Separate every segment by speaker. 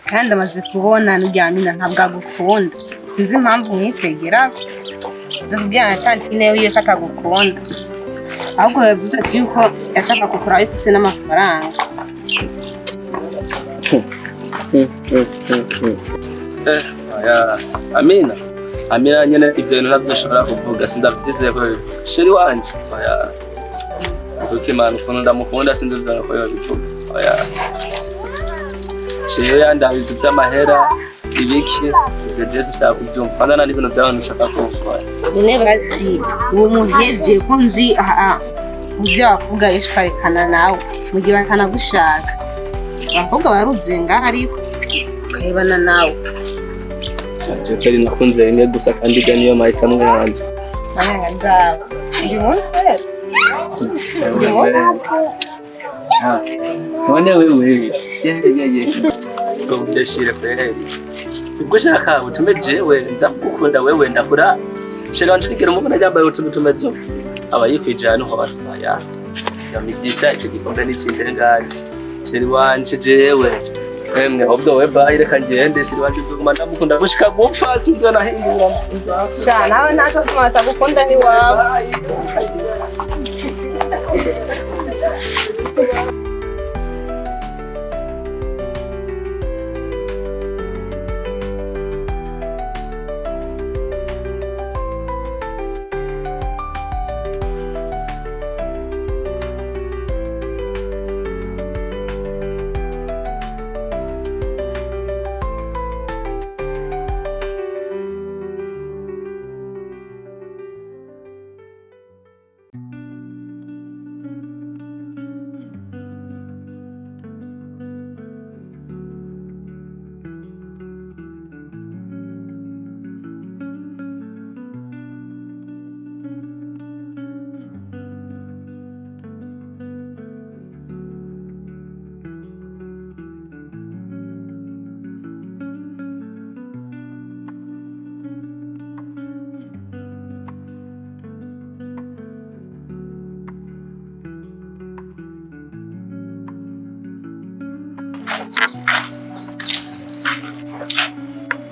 Speaker 1: kandi amaze kubona n'uryamina ntabwo agukunda sinzi impamvu mwikwegera ndabwira tantine wiwe ko atagukunda ahubwo yavuze ati yuko yashaka kukuraho ifise n'amafaranga
Speaker 2: Amina nyene ivyo bintu navyo ushobora kuvuga sindavyizeye ko sheri wanje kuko Imana ukuntu ndamukunda sinzovera ko yobivuga sheri yandabize ivy'amahera ibiki ivyo vyose vyakuvyumva kandi nta n'ibintu vy'abantu ushaka kumva
Speaker 1: nyene basi umuhevye ko nzi uvyo abakobwa benshi ukarekana nawe mu gihe batanagushaka abakobwa baruzuye ngaho ariko ukahebana nawe
Speaker 2: Jekeri nakunze rimwe gusa kandi ga niyo mahitamo yanje
Speaker 1: Aya nzaba ndibona
Speaker 2: none wewe ko udashira kweri ubwo ushaka utume jewe nza kugukunda wewe ndakura shira wanje nigera umubona yambaye utuntu tumezo aba yikwije hano hose yamidisha icyo gikombe n'ikindi ngari sheri wanje jewe emwe ubwo we bayire kangende shiri wanje nzoguma ndamukunda gushika gupfa sinzo nahindura
Speaker 1: sha nawe ntacyo tumata gukunda ni wawe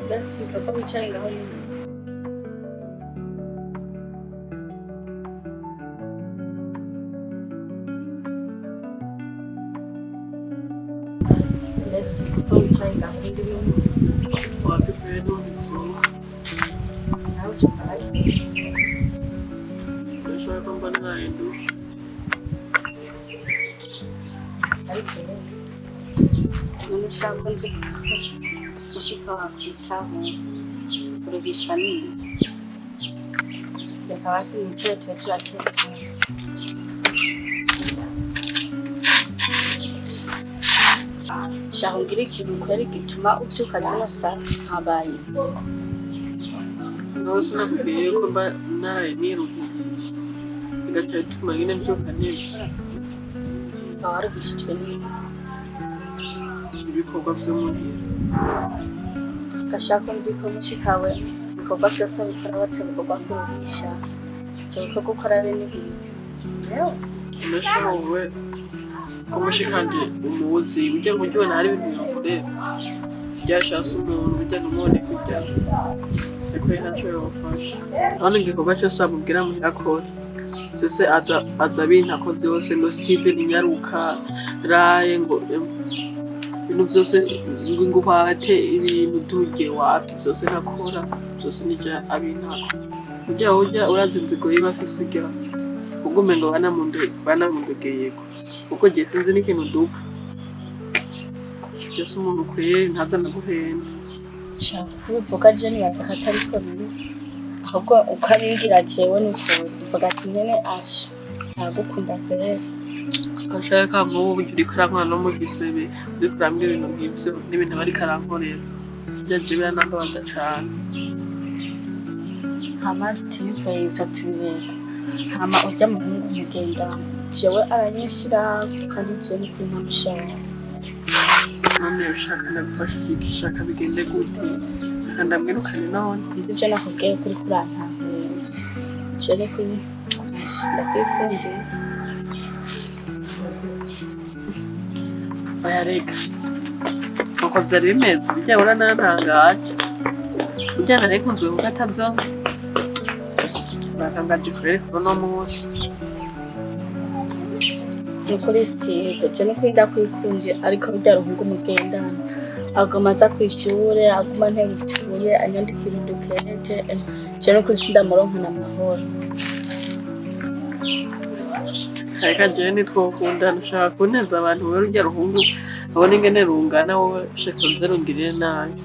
Speaker 3: Best papa wicaye ngaho nyine Best papa wicaye ngaho nyine
Speaker 4: wapi kwenu nzo
Speaker 3: nawe cyane
Speaker 4: ndashaka kwamba ninaendusha
Speaker 3: ariko none shaka nzi gusa ushika wakwitaho kurigishwa nini yakabasi mchezo tulateka shahungira ikintu kweri gituma ubyuka zino saa habaye
Speaker 4: nose nakubwiye ko mba naraye niruhiye bigatuma nyine mbyuka nibyo
Speaker 3: warigishijwe nini
Speaker 4: ibikorwa byo muhira
Speaker 3: gashaka nzi ko mushikawe ibikorwa byose bikora bategurirwa kuruhisha icyo bikorwa ukora rero n'ibintu
Speaker 4: unashobowe ko mushikanje umuzi ujya ngo ujye hari ibintu bikorera byashasa umuntu ujya n'umone kujya cyakwe ntacyo yofasha hano igikorwa cyose amubwira muhirakora byose aza bintako byose ngo Steven nyaruka raye ngo ibintu byose ngo uhate ibintu tujye wapi byose nakora byose nijya abintako ujya urazi inzigo yiba afise ujya ugume ngo banamundegeyeko kuko gihe sinzi n'ikintu dupfa byose umuntu kweri ntaza naguhenda
Speaker 3: uvuga je nibaza ko atari ko biri ahubwo ukabingira jewe niko uvuga ati nyene asha nagukunda kweri
Speaker 4: ashaka nk'ubu buryo uriko arankora no mu gisebe uriko urambwira ibintu nk'ivyo n'ibintu bariko arankorera byaje biranambabaza cane
Speaker 3: hama Steve ivyo tubireka hama urya muhungu mugenda jewe aranyishira kandi jewe niko ntamushaka
Speaker 4: none ushaka ndagufasha iki shaka bigende gute shaka ndamwirukane none
Speaker 3: ndivyo nakubwiye kuri kurantahuye jewe kuri ndakwikundiye
Speaker 4: oya reka nuko vyari bimeze bijya uranantangaje ujyana narikunzwe gufata byose bakangaje kurere kuno munsi
Speaker 3: nukuri Steve je nuko ndakwikundira ariko byaruhunga umugendana agoma aza kwishure aguma ntebituye anyandikira udukete je nukuri sindamuronka n'amahoro
Speaker 4: Kaka jeni twokundana ushaka kunenza abantu wewe urya ruhungu abone ingene rungana wowe ushaka nzerungirire nabi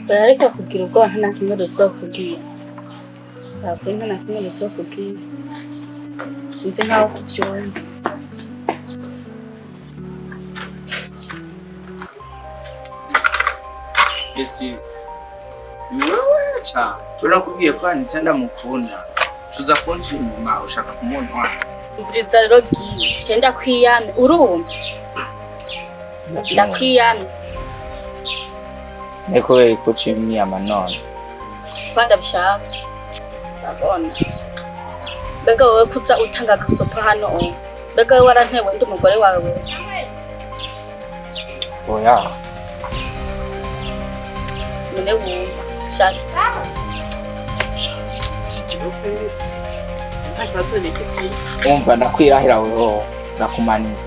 Speaker 3: barareka kugira ubwoba nta na kimwe duzokubwira nta na kimwe duzokubwira sinzi nkaho kubyumva
Speaker 5: Steve wewe cha turakubwiye ko Anita ndamukunda tuza konshi inyuma ushaka kumunwa
Speaker 3: ivuriza rero giye cyenda kwiyana urumva ndakwiyana
Speaker 5: eko beri ko chimni ya manone
Speaker 3: kwanda bishaka babona mbega wowe kuza utanga gasopa hano mbega wowe warantewe ndi umugore wawe
Speaker 5: oya
Speaker 3: none wumva shaka
Speaker 5: umva ndakwirahira weho ndakumanira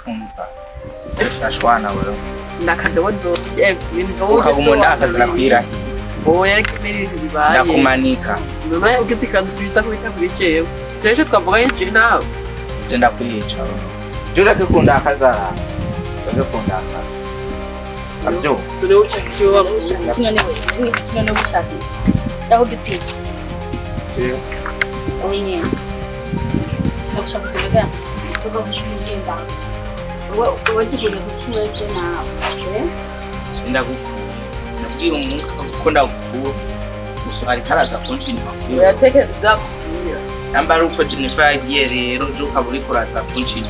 Speaker 5: umva turashwana wewe ukaguma akazi nakwirahira
Speaker 4: oya kimeri bibaye
Speaker 5: ndakumanika
Speaker 4: mama ugize kandi twita kubita kuri jewe jeje twavuga yeje nawe
Speaker 5: je ndakwica jura kukunda akazara kukunda akazi abyo
Speaker 4: turi uca kiwa
Speaker 3: none bushaka aho gitiye onye nagushaka kugenda kuko kugenda wowe gikunda kukiweje nawe
Speaker 5: ndagukunda nabwiye umuntu ukunda gukura gusa ari karaza konshi nyuma
Speaker 4: yatekereza kugira
Speaker 5: namba ruko Jennifer yagiye rero jo kaburi kuraza konshi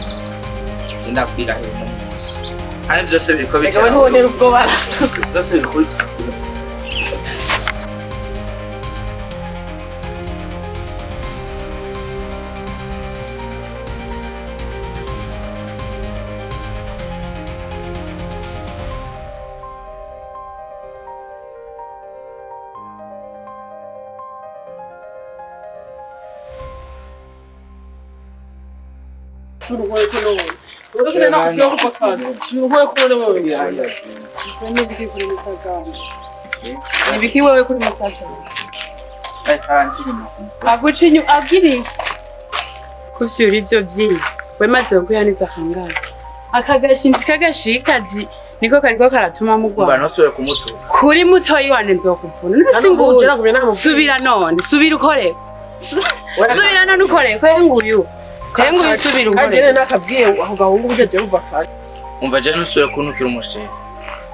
Speaker 5: ndakwirahira umunsi kandi byose biriko bicara
Speaker 4: reka none ubwo barasa
Speaker 5: byose biriko
Speaker 4: Shuru kono. Uko kana nakupyo kupakana. Shuru kono wewe. Nani biki kuri musaka. Ni biki wewe kuri musaka. Agucinyu agiri. Kusyura ivyo byiza. Wemaze kuyaniza kangana. Akagashinzi kagashikazi niko kariko karatuma mugwa.
Speaker 5: umva nosore kumutu
Speaker 4: Kuri mutoyi wane nzokuvuna. Nubisingura. Subira none, subira ukore. Subira none ukore. Kwenguyu. Kengu yisubira ukore. Agene nakabwiye aho gahungu bujeje ruva kare.
Speaker 5: umva je nosore kunukira umusheri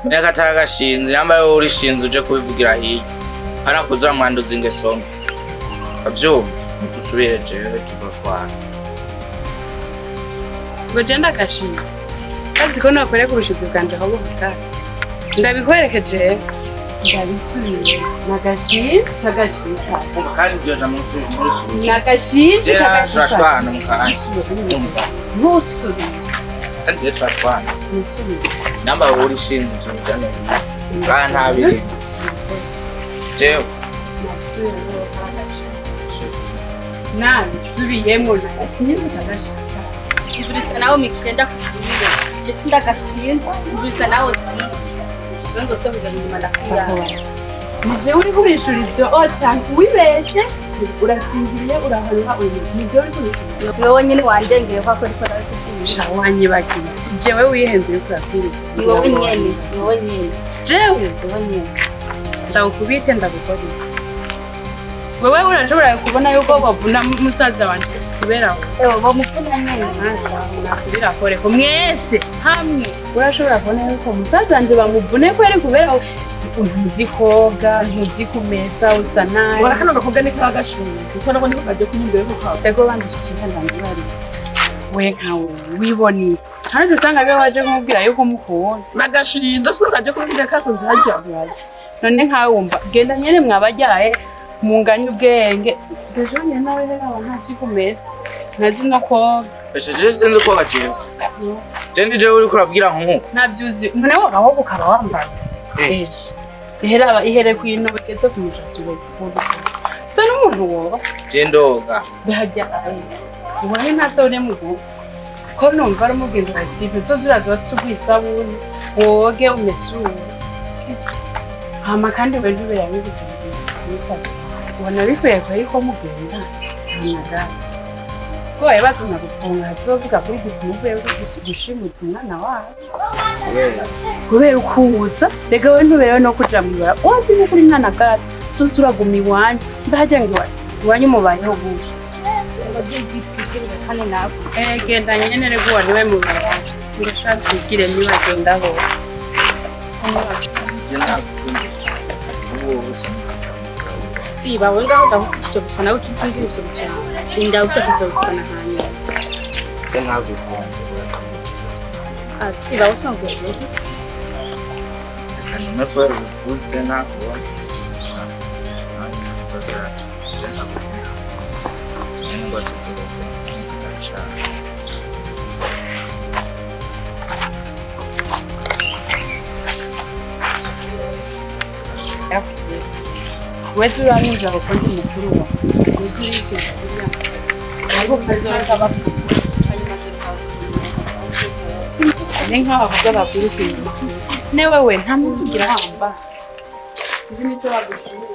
Speaker 5: neka taragashinze yambaye uri shinze uje kubivugira hiye hana kuza mwanduza ingeso abyo dusubire jewe tuzoshwana
Speaker 4: Ngo jenda gashinze. Kazi ko nakore kurushiza bwanje aho bukara. Ndabikwerekeje. Ndabisubiye. Nagashinze kagashika.
Speaker 5: kandi byo jamu muri suru
Speaker 4: Nagashinze
Speaker 5: je turashwana mukanya umva
Speaker 3: ntusubire
Speaker 5: kandi turashwana
Speaker 3: ntusubire
Speaker 5: namba uri shinze je jana kandi ntabiri jewe
Speaker 4: Nabisubiyemo nagashinze kagashika.
Speaker 3: ivuriza nawe mikenda kushurire je sindagashinze ivuriza nawe nonzo so kugana inyuma ndakwiyana
Speaker 4: Nije uri kurishura ivyo cyane wibeshe urasinziriye urahanwa uyu nije uri kurishura.
Speaker 3: wowe nyine wanjengeye ko akora ikora kubwira
Speaker 4: Shawanye bagisi. Jewe wihenze uri kurakwira.
Speaker 3: ni wowe nyene ni wowe nyene
Speaker 4: Jewe
Speaker 3: ni wowe nyene
Speaker 4: ndagukubite ndagukorera. Wewe urashobora kubona yuko bavuna musaza wanje kubera
Speaker 3: ewe bamufuna nyene
Speaker 4: nasubira kore ko mwese hamwe urashobora kubona yuko musaza wanje bamuvune ko ari kubera ntuzi koga ntuzi kumeza usa nabi
Speaker 6: Warakana gakoga ni kagashinze kuko nabo niko kaje kunyumbe ko kwa
Speaker 4: ego bandije cyangwa ndandari we nkawe wiboni kandi usanga be waje kumubwira yuko mukubona
Speaker 6: nagashinze so kaje kunyumbe kasanze hajya
Speaker 4: none nkawe wumva genda nyene mwabajyaye
Speaker 6: munganya ubwenge ejo nyine nawe rero ntazi kumesa ntazi no koga
Speaker 5: Besheje sinzi koga jewe. Jendi jewe uri kurabwira nkuko.
Speaker 6: ntabyuzi mbona aho ukaba wambaye ejo ihere kwino bageze ku mushatsi we kubusa se n'umuntu woba
Speaker 5: Jendoga.
Speaker 6: bahajya ubone ntasone mugo ko numva ari umugenzi wa sive zozuraza basitugwisabuni woge umesura hama kandi we ndube yabigukeneye ubona bikwiye ko ariko mugenda ntaga ko yabazana gufunga tuvuga kuri gisimuvuye gushimira umwana wawe kubera ukuza rega we ntuberewe no kuja mwibara wazi no kuri mwana gati tuzuraguma iwanyu mbahajya ngo iwanyu mubayeho gute
Speaker 3: kandi nako
Speaker 6: genda nyene rego wari we mubara ndashatse kwigire nibagenda ho
Speaker 3: siba we ngaho ndakukicyo gusa nawe ucitsingira ibyo cyane inda ujya kuvukana hanyuma siba usanzwe
Speaker 5: Nafara uvuze nako.
Speaker 6: wetu uranyuza ko ndi mukuru wa wigirike ariko kazora bapfa ni nkaho bakuru kwintu newe we nta munsi ugira hamba ibi nicyo bagushimira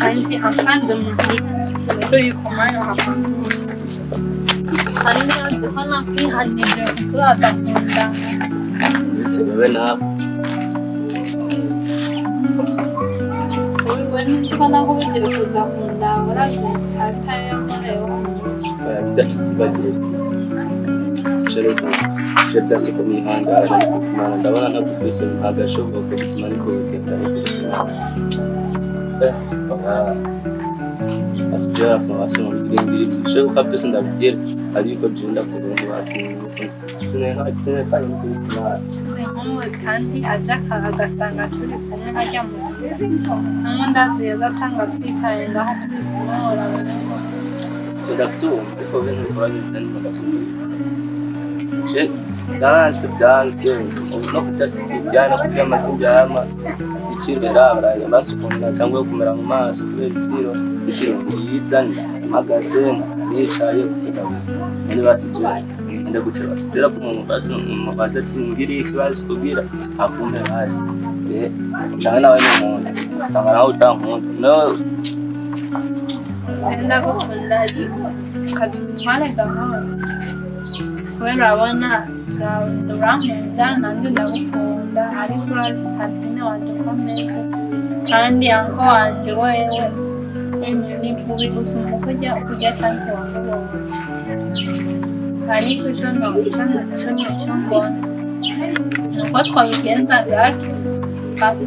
Speaker 3: kandi asanze muhira turi kumayo hakuno kandi hano kwihanije turadakunda
Speaker 2: ese wewe nawe
Speaker 3: wowe nitubona ko bigiye kuza kunda uraze atayamureho
Speaker 2: bidatutse bagiye rero je byase ko mihangara kumana ndabona ntabwo ntagashoboka ko bituma ariko bigenda asijara kwa wasi mu bigengiri bishe ko byose ndabigira ariko je ndakurongo wasi sine kandi kubituma
Speaker 3: zihumwe kandi aja agasanga turi kumwe hajya mu namo ndaziye gasanga twicaye ngaho turi kumora
Speaker 2: ndabyumva ko bintu bikora ndakunda je dance no kudasigira no kugira amasinjama itiro yarabara amaso kumena cyangwa kumera mu maso kubera itiro yizanye magaze nicaye kugira ngo basije nda gutera basira ko umuntu basi mu baza tingiri ikibazo kugira akumbe hasi cyane nawe n'umuntu sanga nawe utankunda no
Speaker 3: enda gukunda ariko katutware gahoro kubera abona turankunda nanjye ndagukunda ariko urazi tatine wanjye ukomeze kandi anko wanjye wewe ni bubi gusumba kujya tanke wanjye wowe ariko icyo mbona nuko twabigenza gake basi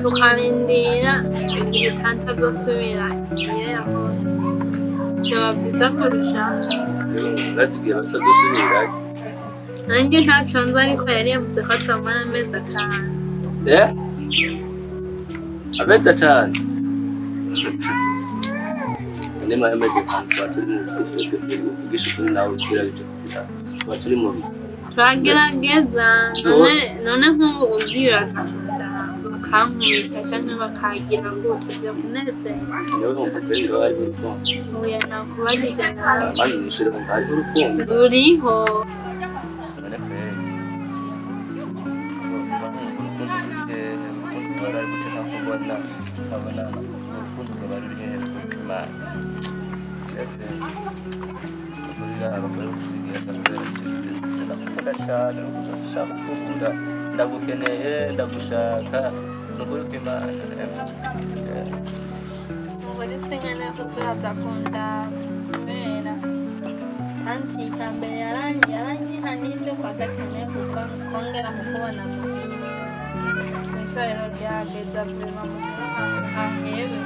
Speaker 3: tukarindira igihe tante azosubira iyo yahora byaba byiza kurushaho
Speaker 2: bazigiye basazosubira
Speaker 3: nanjye ntacyo nzi ariko yari yavuze ko atamara amezi atanu
Speaker 2: amezi atanu nyuma y'amezi atanu tuba turi mu kuvugisha ukuri nawe ubwira ibyo tuba turi mu bihe
Speaker 3: turagerageza none nk'ubu ubyibaza bakankubita cyangwa bakagira ngo tuze kunezerwa
Speaker 2: niwe wumva pe niba bari mu rukundo
Speaker 3: uya nakubarije nawe
Speaker 2: maze nishire ngo hariho urukundo
Speaker 3: ruriho
Speaker 2: ndagukeneye ndagushaka nukuri kw'Imana
Speaker 3: wowe
Speaker 7: polisi nyene kuzaza kundaba kubera tanti icya mbere yaranyihanije ko adakeneye kongera mu kubona muhira mw'itorero ryageza vurema muhira ahebe